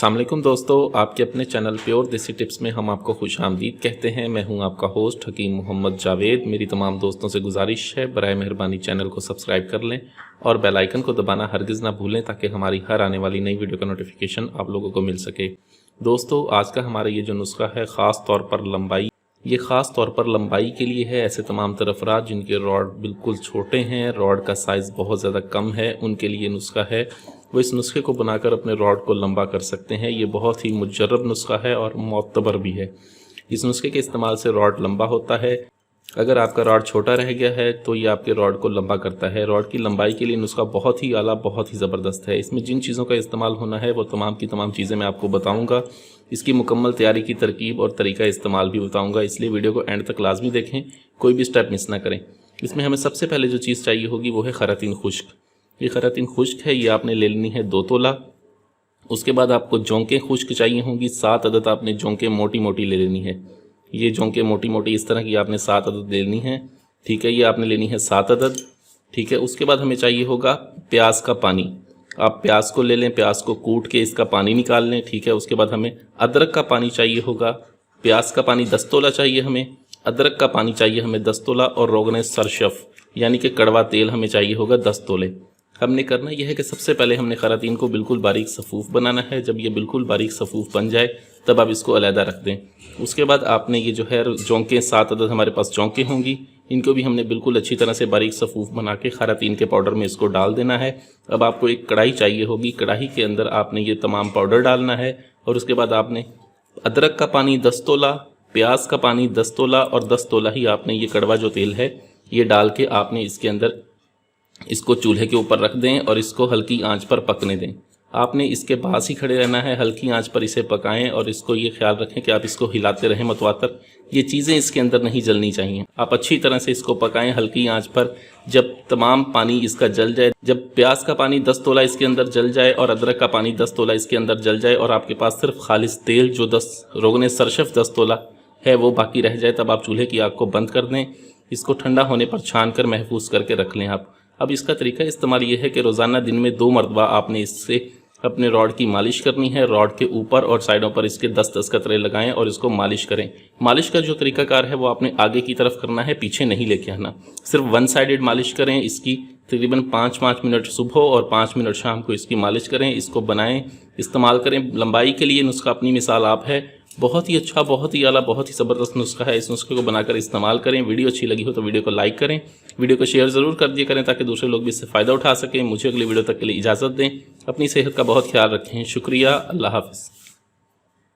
अस्सलामुअलैकुम दोस्तों, आपके अपने चैनल प्योर देसी टिप्स में हम आपको खुशामदीद कहते हैं। मैं हूं आपका होस्ट हकीम मोहम्मद जावेद। मेरी तमाम दोस्तों से गुजारिश है, बराए मेहरबानी चैनल को सब्सक्राइब कर लें और बेल आइकन को दबाना हरगिज़ ना भूलें ताकि हमारी हर आने वाली नई वीडियो का नोटिफिकेशन आप लोगों को मिल सके। दोस्तों, आज का हमारा ये जो नुस्खा है ख़ास तौर पर लंबाई, ये ख़ास तौर पर लंबाई के लिए है। ऐसे तमाम तरफ अफराद जिनके रॉड बिल्कुल छोटे हैं, रॉड का साइज़ बहुत ज़्यादा कम है, उनके लिए नुस्खा है। वो इस नुस्खे को बनाकर अपने रॉड को लंबा कर सकते हैं। ये बहुत ही मुजर्रब नुस्खा है और मोतबर भी है। इस नुस्खे के इस्तेमाल से रॉड लंबा होता है। अगर आपका रॉड छोटा रह गया है तो ये आपके रॉड को लंबा करता है। रॉड की लंबाई के लिए नुस्खा बहुत ही आला, बहुत ही ज़बरदस्त है। इसमें जिन चीज़ों का इस्तेमाल होना है वो तमाम की तमाम चीज़ें मैं आपको बताऊंगा। इसकी मुकम्मल तैयारी की तरकीब और तरीका इस्तेमाल भी बताऊंगा, इसलिए वीडियो को एंड तक लाजमी देखें, कोई भी स्टेप मिस ना करें। इसमें हमें सबसे पहले जो चीज़ चाहिए होगी वो है खरातीन खुश्क। ये खरातीन खुश्क है, ये आपने ले लेनी है 2 तोला। उसके बाद आपको जोंकें खुश्क चाहिए होंगी, 7 अदद आपने जोंकें मोटी मोटी ले लेनी है। ये जोंकें मोटी मोटी इस तरह की आपने 7 अदद ले लेनी है। ठीक है, ये आपने लेनी है 7 अदद। ठीक है, उसके बाद हमें चाहिए होगा प्याज का पानी। आप प्याज को ले लें, प्याज को कूट के इसका पानी निकाल लें। ठीक है, उसके बाद हमें अदरक का पानी चाहिए होगा। प्याज का पानी 10 तोला चाहिए हमें, अदरक का पानी चाहिए हमें 10 तोला और रोगन सरशफ यानी कि कड़वा तेल हमें चाहिए होगा 10 तोले। हमने करना यह है कि सबसे पहले हमने खरातीन को बिल्कुल बारीक सफ़ूफ बनाना है। जब ये बिल्कुल बारीक सफ़ूफ बन जाए तब आप इसको अलहदा रख दें। उसके बाद आपने ये जो है जोंकें 7 अदद हमारे पास जोंकें होंगी, इनको भी हमने बिल्कुल अच्छी तरह से बारीक सफ़ूफ बना के खरातीन के पाउडर में इसको डाल देना है। अब आपको एक कढ़ाई चाहिए होगी, कढ़ाई के अंदर आपने ये तमाम पाउडर डालना है और उसके बाद आपने अदरक का पानी 10 तोला, प्याज का पानी 10 तोला और 10 तोला ही आपने ये कड़वा जो तेल है ये डाल के आपने इसके अंदर इसको चूल्हे के ऊपर रख दें और इसको हल्की आंच पर पकने दें। आपने इसके पास ही खड़े रहना है, हल्की आंच पर इसे पकाएं और इसको ये ख्याल रखें कि आप इसको हिलाते रहें मतवातर। ये चीज़ें इसके अंदर नहीं जलनी चाहिए। आप अच्छी तरह से इसको पकाएं हल्की आंच पर। जब तमाम पानी इसका जल जाए, जब प्याज का पानी 10 तोला इसके अंदर जल जाए और अदरक का पानी 10 तोला इसके अंदर जल जाए और आपके पास सिर्फ खालिस तेल जो 10 रोगन सरशफ 10 तोला है वो बाकी रह जाए, तब आप चूल्हे की आग को बंद कर दें। इसको ठंडा होने पर छान कर महफूज करके रख लें आप। अब इसका तरीका इस्तेमाल ये है कि रोज़ाना दिन में 2 मरतबा आपने इससे अपने रॉड की मालिश करनी है। रॉड के ऊपर और साइडों पर इसके 10-10 कतरे लगाएं और इसको मालिश करें। मालिश का जो तरीकाकार है वो आपने आगे की तरफ करना है, पीछे नहीं लेके आना। सिर्फ 1 साइडेड मालिश करें। इसकी तकरीबन 5-5 मिनट सुबह और 5 मिनट शाम को इसकी मालिश करें। इसको बनाएं, इस्तेमाल करें। लंबाई के लिए नुस्खा अपनी मिसाल आप है। बहुत ही अच्छा, बहुत ही आला, बहुत ही ज़बरदस्त नुस्खा है। इस नुस्खे को बनाकर इस्तेमाल करें। वीडियो अच्छी लगी हो तो वीडियो को लाइक करें, वीडियो को शेयर ज़रूर कर दिया करें ताकि दूसरे लोग भी इससे फ़ायदा उठा सकें। मुझे अगली वीडियो तक के लिए इजाज़त दें। अपनी सेहत का बहुत ख्याल रखें। शुक्रिया। अल्लाह हाफ़िज़।